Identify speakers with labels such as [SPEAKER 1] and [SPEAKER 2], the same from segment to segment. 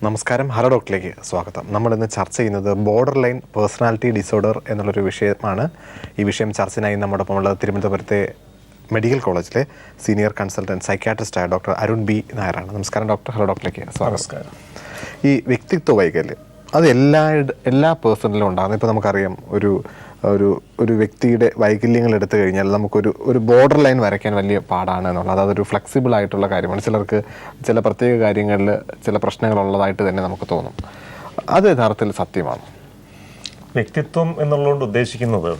[SPEAKER 1] നമസ്കാരം, ഹലോ ഡോക്ടറിലേക്ക് സ്വാഗതം. നമ്മളിന്ന് ചർച്ച ചെയ്യുന്നത് ബോർഡർ ലൈൻ പേഴ്സണാലിറ്റി ഡിസോർഡർ എന്നുള്ളൊരു വിഷയമാണ്. ഈ വിഷയം ചർച്ചയ്ക്കായി നമ്മോടൊപ്പം ഉള്ളത് തിരുവനന്തപുരത്തെ മെഡിക്കൽ കോളേജിലെ സീനിയർ കൺസൾട്ടൻറ്റ് സൈക്യാട്രിസ്റ്റായ ഡോക്ടർ അരുൺ ബി നായരാണ്. നമസ്കാരം ഡോക്ടർ. ഹലോ ഡോക്ടറിലേക്ക് സ്വാഗതം. ഈ വ്യക്തിത്വ വൈകല്യം അത് എല്ലാ പേഴ്സണിലും ഉണ്ടാകുന്നത്. ഇപ്പോൾ നമുക്കറിയാം, ഒരു വ്യക്തിയുടെ വൈകല്യങ്ങൾ എടുത്തു കഴിഞ്ഞാൽ നമുക്കൊരു ബോർഡർ ലൈൻ വരയ്ക്കാൻ വലിയ പാടാണ് എന്നുള്ളത്. അതൊരു ഫ്ലെക്സിബിൾ ആയിട്ടുള്ള കാര്യമാണ്. ചിലർക്ക് ചില പ്രത്യേക കാര്യങ്ങളിൽ ചില പ്രശ്നങ്ങളുള്ളതായിട്ട് തന്നെ നമുക്ക് തോന്നും. അത് യഥാർത്ഥത്തിൽ സത്യമാണ്.
[SPEAKER 2] വ്യക്തിത്വം എന്നുള്ളതുകൊണ്ട് ഉദ്ദേശിക്കുന്നത്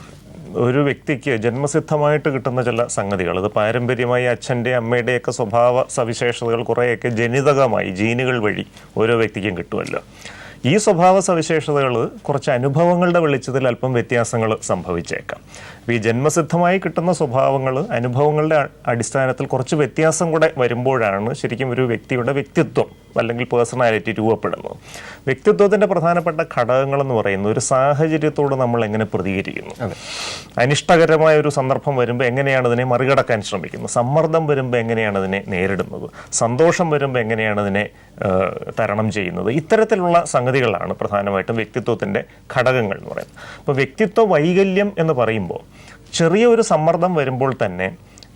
[SPEAKER 2] ഒരു വ്യക്തിക്ക് ജന്മസിദ്ധമായിട്ട് കിട്ടുന്ന ചില സംഗതികൾ, അത് പാരമ്പര്യമായി അച്ഛൻ്റെ അമ്മയുടെയൊക്കെ സ്വഭാവ സവിശേഷതകൾ കുറേയൊക്കെ ജനിതകമായി ജീനുകൾ വഴി ഓരോ വ്യക്തിക്കും കിട്ടുമല്ലോ. ഈ സ്വഭാവ സവിശേഷതകൾ കുറച്ച് അനുഭവങ്ങളുടെ വെളിച്ചത്തിൽ അല്പം വ്യത്യാസങ്ങൾ സംഭവിച്ചേക്കാം. അപ്പോൾ ഈ ജന്മസിദ്ധമായി കിട്ടുന്ന സ്വഭാവങ്ങൾ അനുഭവങ്ങളുടെ അടിസ്ഥാനത്തിൽ കുറച്ച് വ്യത്യാസം കൂടെ വരുമ്പോഴാണ് ശരിക്കും ഒരു വ്യക്തിയുടെ വ്യക്തിത്വം അല്ലെങ്കിൽ പേഴ്സണാലിറ്റി രൂപപ്പെടുന്നത്. വ്യക്തിത്വത്തിൻ്റെ പ്രധാനപ്പെട്ട ഘടകങ്ങളെന്ന് പറയുന്നത് ഒരു സാഹചര്യത്തോട് നമ്മൾ എങ്ങനെ പ്രതികരിക്കുന്നു, അനിഷ്ടകരമായ ഒരു സന്ദർഭം വരുമ്പോൾ എങ്ങനെയാണ് അതിനെ മറികടക്കാൻ ശ്രമിക്കുന്നത്, സമ്മർദ്ദം വരുമ്പോൾ എങ്ങനെയാണ് അതിനെ നേരിടുന്നത്, സന്തോഷം വരുമ്പോൾ എങ്ങനെയാണ് അതിനെ തരണം ചെയ്യുന്നത്. ഇത്തരത്തിലുള്ള സംഗതികളാണ് പ്രധാനമായിട്ടും വ്യക്തിത്വത്തിൻ്റെ ഘടകങ്ങൾ എന്ന് പറയുന്നത്. അപ്പോൾ വ്യക്തിത്വ വൈകല്യം എന്ന് പറയുമ്പോൾ ചെറിയ ഒരു സമ്മർദ്ദം വരുമ്പോൾ തന്നെ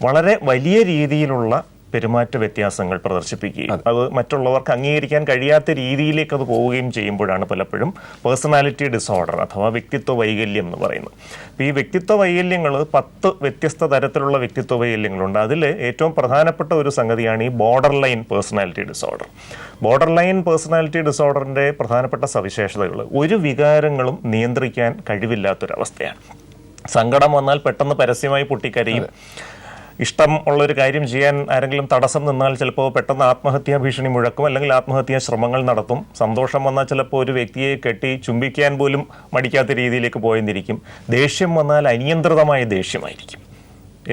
[SPEAKER 2] വളരെ വലിയ രീതിയിലുള്ള പെരുമാറ്റ വ്യത്യാസങ്ങൾ പ്രദർശിപ്പിക്കുകയും അത് മറ്റുള്ളവർക്ക് അംഗീകരിക്കാൻ കഴിയാത്ത രീതിയിലേക്ക് അത് പോവുകയും ചെയ്യുമ്പോഴാണ് പലപ്പോഴും പേഴ്സണാലിറ്റി ഡിസോർഡർ അഥവാ വ്യക്തിത്വ വൈകല്യം എന്ന് പറയുന്നത്. അപ്പോൾ ഈ വ്യക്തിത്വ വൈകല്യങ്ങൾ 10 വ്യത്യസ്ത തരത്തിലുള്ള വ്യക്തിത്വ വൈകല്യങ്ങളുണ്ട്. അതിൽ ഏറ്റവും പ്രധാനപ്പെട്ട ഒരു സംഗതിയാണ് ഈ border line personality disorder. Border line personality ഡിസോർഡറിൻ്റെ പ്രധാനപ്പെട്ട സവിശേഷതകൾ ഒരു വികാരങ്ങളും നിയന്ത്രിക്കാൻ കഴിവില്ലാത്തൊരവസ്ഥയാണ്. സങ്കടം വന്നാൽ പെട്ടെന്ന് പരസ്യമായി പൊട്ടിക്കരയും. ഇഷ്ടം ഉള്ളൊരു കാര്യം ചെയ്യാൻ ആരെങ്കിലും തടസ്സം നിന്നാൽ ചിലപ്പോൾ പെട്ടെന്ന് ആത്മഹത്യാ ഭീഷണി മുഴക്കും, അല്ലെങ്കിൽ ആത്മഹത്യാ ശ്രമങ്ങൾ നടത്തും. സന്തോഷം വന്നാൽ ചിലപ്പോൾ ഒരു വ്യക്തിയെ കെട്ടി ചുംബിക്കാൻ പോലും മടിക്കാത്ത രീതിയിലേക്ക് പോയെന്നിരിക്കും. ദേഷ്യം വന്നാൽ അനിയന്ത്രിതമായ ദേഷ്യമായിരിക്കും.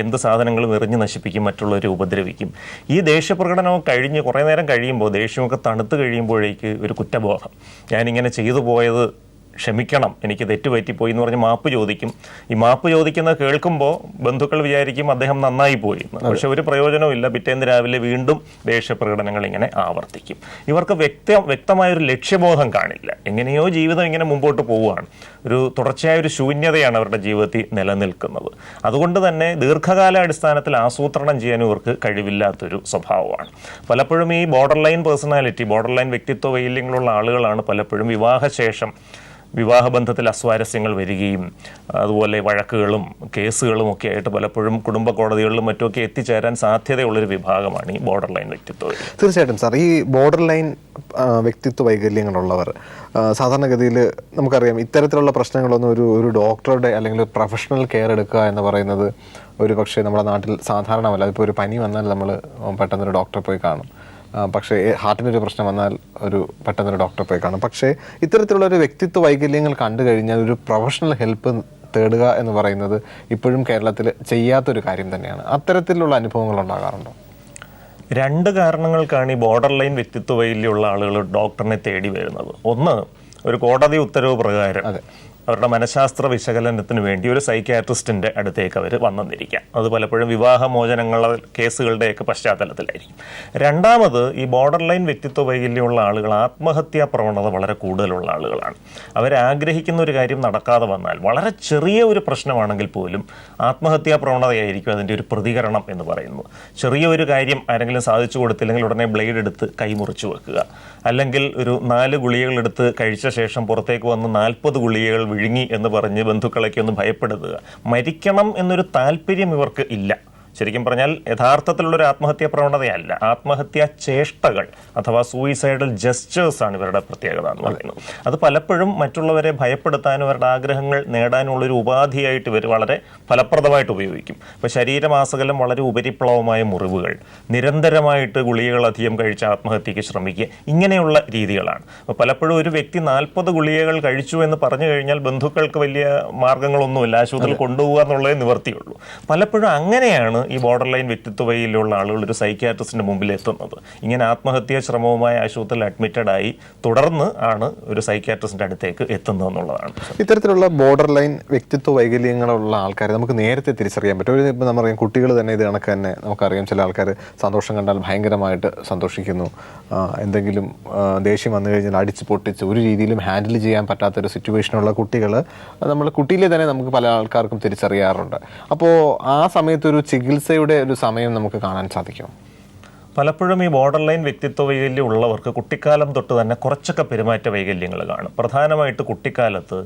[SPEAKER 2] എന്ത് സാധനങ്ങളും എറിഞ്ഞ് നശിപ്പിക്കും, മറ്റുള്ളവരെ ഉപദ്രവിക്കും. ഈ ദേഷ്യപ്രകടനവും കഴിഞ്ഞ് കുറേ നേരം കഴിയുമ്പോൾ, ദേഷ്യമൊക്കെ തണുത്ത് കഴിയുമ്പോഴേക്ക് ഒരു കുറ്റബോധം, ഞാനിങ്ങനെ ചെയ്തു പോയത് ക്ഷമിക്കണം, എനിക്ക് തെറ്റുപറ്റിപ്പോയി എന്ന് പറഞ്ഞ് മാപ്പ് ചോദിക്കും. ഈ മാപ്പ് ചോദിക്കുന്നത് കേൾക്കുമ്പോൾ ബന്ധുക്കൾ വിചാരിക്കും അദ്ദേഹം നന്നായി പോയി എന്ന്. പക്ഷെ ഒരു പ്രയോജനവും. പിറ്റേന്ന് രാവിലെ വീണ്ടും ദേഷ്യപ്രകടനങ്ങൾ ഇങ്ങനെ ആവർത്തിക്കും. ഇവർക്ക് വ്യക്തമായൊരു ലക്ഷ്യബോധം കാണില്ല. എങ്ങനെയോ ജീവിതം ഇങ്ങനെ മുമ്പോട്ട് പോവുകയാണ്. ഒരു തുടർച്ചയായ ഒരു ശൂന്യതയാണ് അവരുടെ ജീവിതത്തിൽ നിലനിൽക്കുന്നത്. അതുകൊണ്ട് തന്നെ ദീർഘകാല അടിസ്ഥാനത്തിൽ ആസൂത്രണം ചെയ്യാനും ഇവർക്ക് കഴിവില്ലാത്തൊരു സ്വഭാവമാണ്. പലപ്പോഴും ഈ border line personality, border line വ്യക്തിത്വ വൈകല്യങ്ങളുള്ള ആളുകളാണ് പലപ്പോഴും വിവാഹശേഷം വിവാഹബന്ധത്തിൽ അസ്വാരസ്യങ്ങൾ വരികയും അതുപോലെ വഴക്കുകളും കേസുകളും ഒക്കെ ആയിട്ട് പലപ്പോഴും കുടുംബ കോടതികളിലും മറ്റുമൊക്കെ എത്തിച്ചേരാൻ സാധ്യതയുള്ളൊരു വിഭാഗമാണ് ഈ ബോർഡർ ലൈൻ വ്യക്തിത്വ.
[SPEAKER 1] തീർച്ചയായിട്ടും സാർ, ഈ ബോർഡർ ലൈൻ വ്യക്തിത്വ വൈകല്യങ്ങളുള്ളവർ സാധാരണഗതിയിൽ നമുക്കറിയാം, ഇത്തരത്തിലുള്ള പ്രശ്നങ്ങളൊന്നും ഒരു ഡോക്ടറുടെ അല്ലെങ്കിൽ പ്രൊഫഷണൽ കെയർ എടുക്കുക എന്ന് പറയുന്നത് ഒരു പക്ഷേ നമ്മുടെ നാട്ടിൽ സാധാരണമല്ല. അതിപ്പോൾ ഒരു പനി വന്നാൽ നമ്മൾ പെട്ടെന്നൊരു ഡോക്ടറെ പോയി കാണും. പക്ഷേ ഹാർട്ടിനൊരു പ്രശ്നം വന്നാൽ പെട്ടെന്നൊരു ഡോക്ടറെ പോയി കാണും. പക്ഷേ ഇത്തരത്തിലുള്ളൊരു വ്യക്തിത്വ വൈകല്യങ്ങൾ കണ്ടു കഴിഞ്ഞാൽ ഒരു പ്രൊഫഷണൽ ഹെൽപ്പ് തേടുക എന്ന് പറയുന്നത് ഇപ്പോഴും കേരളത്തിൽ ചെയ്യാത്തൊരു കാര്യം തന്നെയാണ്. അത്തരത്തിലുള്ള അനുഭവങ്ങൾ ഉണ്ടാകാറുണ്ടോ?
[SPEAKER 2] 2 കാരണങ്ങൾക്കാണ് ഈ ബോർഡർ ലൈൻ വ്യക്തിത്വ വൈകല്യമുള്ള ആളുകൾ ഡോക്ടറിനെ തേടി വരുന്നത്. ഒന്ന്, ഒരു കോടതി ഉത്തരവ് പ്രകാരം അവരുടെ മനഃശാസ്ത്ര വിശകലനത്തിന് വേണ്ടി ഒരു സൈക്യാട്രിസ്റ്റിൻ്റെ അടുത്തേക്ക് അവർ വന്നെന്നിരിക്കാം. അത് പലപ്പോഴും വിവാഹമോചനങ്ങളുടെ കേസുകളുടെയൊക്കെ പശ്ചാത്തലത്തിലായിരിക്കും. രണ്ടാമത്, ഈ ബോർഡർ ലൈൻ വ്യക്തിത്വ വൈകല്യമുള്ള ആളുകൾ ആത്മഹത്യാ പ്രവണത വളരെ കൂടുതലുള്ള ആളുകളാണ്. അവരാഗ്രഹിക്കുന്ന ഒരു കാര്യം നടക്കാതെ വന്നാൽ, വളരെ ചെറിയ ഒരു പ്രശ്നമാണെങ്കിൽ പോലും ആത്മഹത്യാ പ്രവണതയായിരിക്കും അതിൻ്റെ ഒരു പ്രതികരണം എന്ന് പറയുന്നത്. ചെറിയ ഒരു കാര്യം ആരെങ്കിലും സാധിച്ചു കൊടുത്തില്ലെങ്കിൽ ഉടനെ ബ്ലേഡ് എടുത്ത് കൈമുറിച്ച് വെക്കുക, അല്ലെങ്കിൽ ഒരു 4 ഗുളികകൾ എടുത്ത് കഴിച്ച ശേഷം പുറത്തേക്ക് വന്ന് 40 ഗുളികകൾ വിഴുങ്ങി എന്ന് പറഞ്ഞ് ബന്ധുക്കളൊക്കെ ഒന്ന് ഭയപ്പെടുത്തുക. മരിക്കണം എന്നൊരു താല്പര്യം ഇവർക്ക് ഇല്ല. ശരിക്കും പറഞ്ഞാൽ യഥാർത്ഥത്തിലുള്ളൊരു ആത്മഹത്യാ പ്രവണതയല്ല, ആത്മഹത്യാ ചേഷ്ടകൾ അഥവാ സൂയിസൈഡൽ ജസ്റ്റേഴ്സാണ് ഇവരുടെ പ്രത്യേകത എന്ന് പറയുന്നത്. അത് പലപ്പോഴും മറ്റുള്ളവരെ ഭയപ്പെടുത്താനും അവരുടെ ആഗ്രഹങ്ങൾ നേടാനുള്ളൊരു ഉപാധിയായിട്ട് ഇവർ വളരെ ഫലപ്രദമായിട്ട് ഉപയോഗിക്കും. ഇപ്പോൾ ശരീരമാസകലം വളരെ ഉപരിപ്ലവമായ മുറിവുകൾ, നിരന്തരമായിട്ട് ഗുളികകൾ അധികം കഴിച്ച് ആത്മഹത്യക്ക് ശ്രമിക്കുക, ഇങ്ങനെയുള്ള രീതികളാണ്. അപ്പോൾ പലപ്പോഴും ഒരു വ്യക്തി 40 ഗുളികകൾ കഴിച്ചു എന്ന് പറഞ്ഞു കഴിഞ്ഞാൽ ബന്ധുക്കൾക്ക് വലിയ മാർഗ്ഗങ്ങളൊന്നുമില്ല, ആശുപത്രിയിൽ കൊണ്ടുപോകുക എന്നുള്ളതേ നിവർത്തിയുള്ളൂ. പലപ്പോഴും അങ്ങനെയാണ് ഈ ബോർഡർ ലൈൻ വ്യക്തിത്വ വൈകല്യമുള്ള ആളുകൾ ഒരു സൈക്യാട്രിസ്റ്റിന്റെ മുമ്പിൽ എത്തുന്നത്. ഇങ്ങനെ ആത്മഹത്യാ ശ്രമവുമായി ആശുപത്രിയിൽ അഡ്മിറ്റഡ് ആയി തുടർന്ന് ആണ് ഒരു സൈക്യാട്രിസ്റ്റിന്റെ അടുത്തേക്ക് എത്തുന്നത് എന്നുള്ളതാണ്.
[SPEAKER 1] ഇത്തരത്തിലുള്ള ബോർഡർ ലൈൻ വ്യക്തിത്വ വൈകല്യങ്ങളുള്ള ആൾക്കാരെ നമുക്ക് നേരത്തെ തിരിച്ചറിയാൻ പറ്റും. ഒരു ഇപ്പം നമ്മൾ അറിയാം, കുട്ടികൾ തന്നെ ഇത് കണക്ക് തന്നെ നമുക്കറിയാം, ചില ആൾക്കാർ സന്തോഷം കണ്ടാൽ ഭയങ്കരമായിട്ട് സന്തോഷിക്കുന്നു, എന്തെങ്കിലും ദേഷ്യം വന്നു കഴിഞ്ഞാൽ അടിച്ച് പൊട്ടിച്ച് ഒരു രീതിയിലും ഹാൻഡിൽ ചെയ്യാൻ പറ്റാത്തൊരു സിറ്റുവേഷനുള്ള കുട്ടികൾ നമ്മൾ കുട്ടിയിലെ തന്നെ നമുക്ക് പല ആൾക്കാർക്കും തിരിച്ചറിയാറുണ്ട്. അപ്പോൾ ആ സമയത്തൊരു ചികിത്സയുടെ ഒരു സമയം നമുക്ക് കാണാൻ സാധിക്കും.
[SPEAKER 2] പലപ്പോഴും ഈ ബോർഡർ ലൈൻ വ്യക്തിത്വ വൈകല്യം ഉള്ളവർക്ക് കുട്ടിക്കാലം തൊട്ട് തന്നെ കുറച്ചൊക്കെ പെരുമാറ്റ വൈകല്യങ്ങൾ കാണും. പ്രധാനമായിട്ട് കുട്ടിക്കാലത്ത്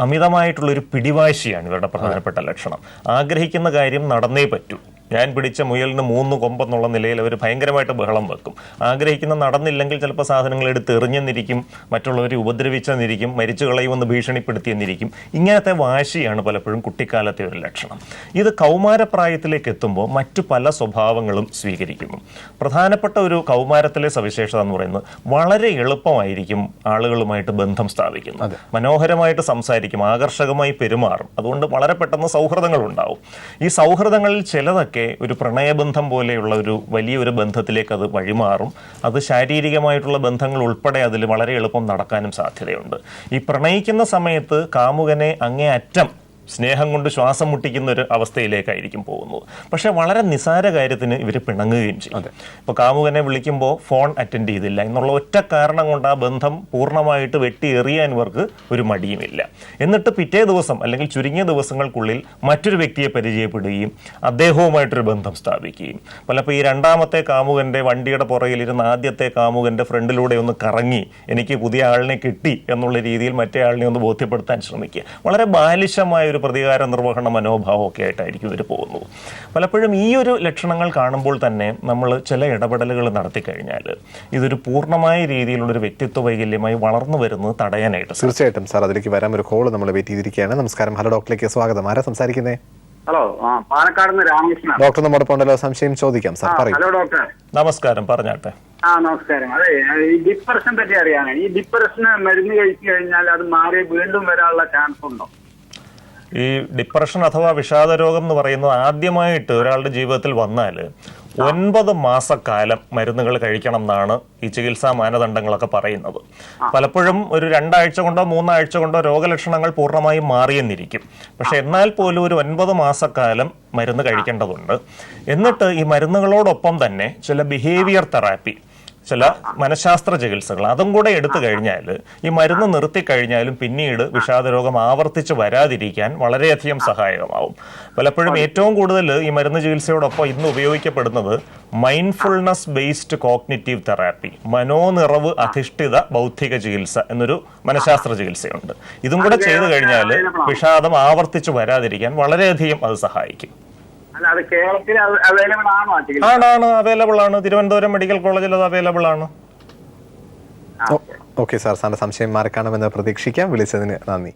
[SPEAKER 2] അമിതമായിട്ടുള്ളൊരു പിടിവാശിയാണ് ഇവരുടെ പ്രധാനപ്പെട്ട ലക്ഷണം. ആഗ്രഹിക്കുന്ന കാര്യം നടന്നേ പറ്റൂ. ഞാൻ പിടിച്ച മുയലിന് 3 കൊമ്പെന്നുള്ള നിലയിൽ അവർ ഭയങ്കരമായിട്ട് ബഹളം വെക്കും. ആഗ്രഹിക്കുന്ന നടന്നില്ലെങ്കിൽ ചിലപ്പോൾ സാധനങ്ങൾ എടുത്ത് എറിഞ്ഞെന്നിരിക്കും, മറ്റുള്ളവരെ ഉപദ്രവിച്ചെന്നിരിക്കും, മരിച്ചു കളയുമെന്ന് ഭീഷണിപ്പെടുത്തിയെന്നിരിക്കും. ഇങ്ങനത്തെ വാശിയാണ് പലപ്പോഴും കുട്ടിക്കാലത്തെ ഒരു ലക്ഷണം. ഇത് കൗമാരപ്രായത്തിലേക്ക് എത്തുമ്പോൾ മറ്റു പല സ്വഭാവങ്ങളും സ്വീകരിക്കുന്നു. പ്രധാനപ്പെട്ട ഒരു കൗമാരത്തിലെ സവിശേഷത എന്ന് പറയുന്നത് വളരെ എളുപ്പമായിരിക്കും ആളുകളുമായിട്ട് ബന്ധം സ്ഥാപിക്കുന്നത്. മനോഹരമായിട്ട് സംസാരിക്കും, ആകർഷകമായി പെരുമാറും. അതുകൊണ്ട് വളരെ പെട്ടെന്ന് സൗഹൃദങ്ങൾ ഉണ്ടാവും. ഈ സൗഹൃദങ്ങളിൽ ചിലതൊക്കെ ഒരു പ്രണയബന്ധം പോലെയുള്ള ഒരു വലിയൊരു ബന്ധത്തിലേക്ക് അത് വഴിമാറും. അത് ശാരീരികമായിട്ടുള്ള ബന്ധങ്ങൾ ഉൾപ്പെടെ അതിൽ വളരെ എളുപ്പം നടക്കാനും സാധ്യതയുണ്ട്. ഈ പ്രണയിക്കുന്ന സമയത്ത് കാമുകനെ അങ്ങേയറ്റം സ്നേഹം കൊണ്ട് ശ്വാസം മുട്ടിക്കുന്ന ഒരു അവസ്ഥയിലേക്കായിരിക്കും പോകുന്നത്. പക്ഷേ വളരെ നിസാര കാര്യത്തിന് ഇവർ പിണങ്ങുകയും ചെയ്യും. ഇപ്പോൾ കാമുകനെ വിളിക്കുമ്പോൾ ഫോൺ അറ്റൻഡ് ചെയ്തില്ല എന്നുള്ള ഒറ്റ കാരണം കൊണ്ട് ആ ബന്ധം പൂർണ്ണമായിട്ട് വെട്ടി എറിയാൻ ഇവർക്ക് ഒരു മടിയുമില്ല. എന്നിട്ട് പിറ്റേ ദിവസം അല്ലെങ്കിൽ ചുരുങ്ങിയ ദിവസങ്ങൾക്കുള്ളിൽ മറ്റൊരു വ്യക്തിയെ പരിചയപ്പെടുകയും അദ്ദേഹവുമായിട്ടൊരു ബന്ധം സ്ഥാപിക്കുകയും, പലപ്പോൾ ഈ രണ്ടാമത്തെ കാമുകൻ്റെ വണ്ടിയുടെ പുറകിലിരുന്ന് ആദ്യത്തെ കാമുകൻ്റെ ഫ്രണ്ടിലൂടെ ഒന്ന് കറങ്ങി എനിക്ക് പുതിയ ആളിനെ കിട്ടി എന്നുള്ള രീതിയിൽ മറ്റേ ആളിനെ ഒന്ന് ബോധ്യപ്പെടുത്താൻ ശ്രമിക്കുക. വളരെ ബാലിശമായ ഒരു പ്രതികാര നിർവഹണ മനോഭാവമൊക്കെ ആയിട്ടായിരിക്കും ഇവർ പോകുന്നത്. പലപ്പോഴും ഈ ഒരു ലക്ഷണങ്ങൾ കാണുമ്പോൾ തന്നെ നമ്മൾ ചില ഇടപെടലുകൾ നടത്തിക്കഴിഞ്ഞാൽ ഇതൊരു പൂർണ്ണമായ രീതിയിലുള്ളൊരു വ്യക്തിത്വ വൈകല്യമായി വളർന്നു വരുന്നത് തടയാനായിട്ട്.
[SPEAKER 1] തീർച്ചയായിട്ടും സാർ, അതിലേക്ക് വരാൻ ഒരു കോള് നമ്മൾ വെയിറ്റ് ചെയ്തിരിക്കുകയാണ്. നമസ്കാരം, ഹലോ ഡോക്ടറിലേക്ക് സ്വാഗതം. ആരാ സംസാരിക്കുന്നേ?
[SPEAKER 3] ഹലോ, പാലക്കാട് നിന്ന് രാമകൃഷ്ണൻ.
[SPEAKER 1] ഡോക്ടർ നമ്മുടെ ഉണ്ടല്ലോ, സംശയം ചോദിക്കാം സാർ, പറയൂ.
[SPEAKER 3] Hello doctor.
[SPEAKER 2] നമസ്കാരം, പറഞ്ഞാട്ടെ.
[SPEAKER 3] നമസ്കാരം. അതെ, ഈ ഡിപ്രഷൻ പറ്റി അറിയാനാണ്. ഈ ഡിപ്രഷന് മരുന്ന് കഴിച്ചു കഴിഞ്ഞാൽ അത് മാറി വീണ്ടും വരാനുള്ള ചാൻസ് ഉണ്ടോ?
[SPEAKER 2] ഈ ഡിപ്രഷൻ അഥവാ വിഷാദ രോഗം എന്ന് പറയുന്നത് ആദ്യമായിട്ട് ഒരാളുടെ ജീവിതത്തിൽ വന്നാൽ 9 മാസക്കാലം മരുന്നുകൾ കഴിക്കണം എന്നാണ് ഈ ചികിത്സാ മാനദണ്ഡങ്ങളൊക്കെ പറയുന്നത്. പലപ്പോഴും ഒരു 2 ആഴ്ച കൊണ്ടോ 3 ആഴ്ച കൊണ്ടോ രോഗലക്ഷണങ്ങൾ പൂർണ്ണമായും മാറിയെന്നിരിക്കും. പക്ഷെ എന്നാൽ പോലും ഒരു 9 മാസക്കാലം മരുന്ന് കഴിക്കേണ്ടതുണ്ട്. എന്നിട്ട് ഈ മരുന്നുകളോടൊപ്പം തന്നെ ചില ബിഹേവിയർ തെറാപ്പി, ചില മനഃശാസ്ത്ര ചികിത്സകൾ അതും കൂടെ എടുത്തു കഴിഞ്ഞാൽ ഈ മരുന്ന് നിർത്തിക്കഴിഞ്ഞാലും പിന്നീട് വിഷാദരോഗം ആവർത്തിച്ച് വരാതിരിക്കാൻ വളരെയധികം സഹായകമാവും. പലപ്പോഴും ഏറ്റവും കൂടുതൽ ഈ മരുന്ന് ചികിത്സയോടൊപ്പം ഇന്ന് ഉപയോഗിക്കപ്പെടുന്നത് മൈൻഡ്ഫുൾനെസ് ബേസ്ഡ് കോഗ്നിറ്റീവ് തെറാപ്പി, മനോനിറവ് അധിഷ്ഠിത ബൗദ്ധിക ചികിത്സ എന്നൊരു മനഃശാസ്ത്ര ചികിത്സയുണ്ട്. ഇതും കൂടെ ചെയ്തു കഴിഞ്ഞാൽ വിഷാദം ആവർത്തിച്ച് വരാതിരിക്കാൻ വളരെയധികം അത് സഹായിക്കും. ആണ്, അവൈലബിൾ ആണ്. തിരുവനന്തപുരം മെഡിക്കൽ കോളേജിൽ അത് അവൈലബിൾ ആണ്.
[SPEAKER 1] ഓക്കെ സാർ, സാറിന്റെ സംശയം മാറിക്കാണമെന്ന് പ്രതീക്ഷിക്കാം. വിളിച്ചതിന് നന്ദി.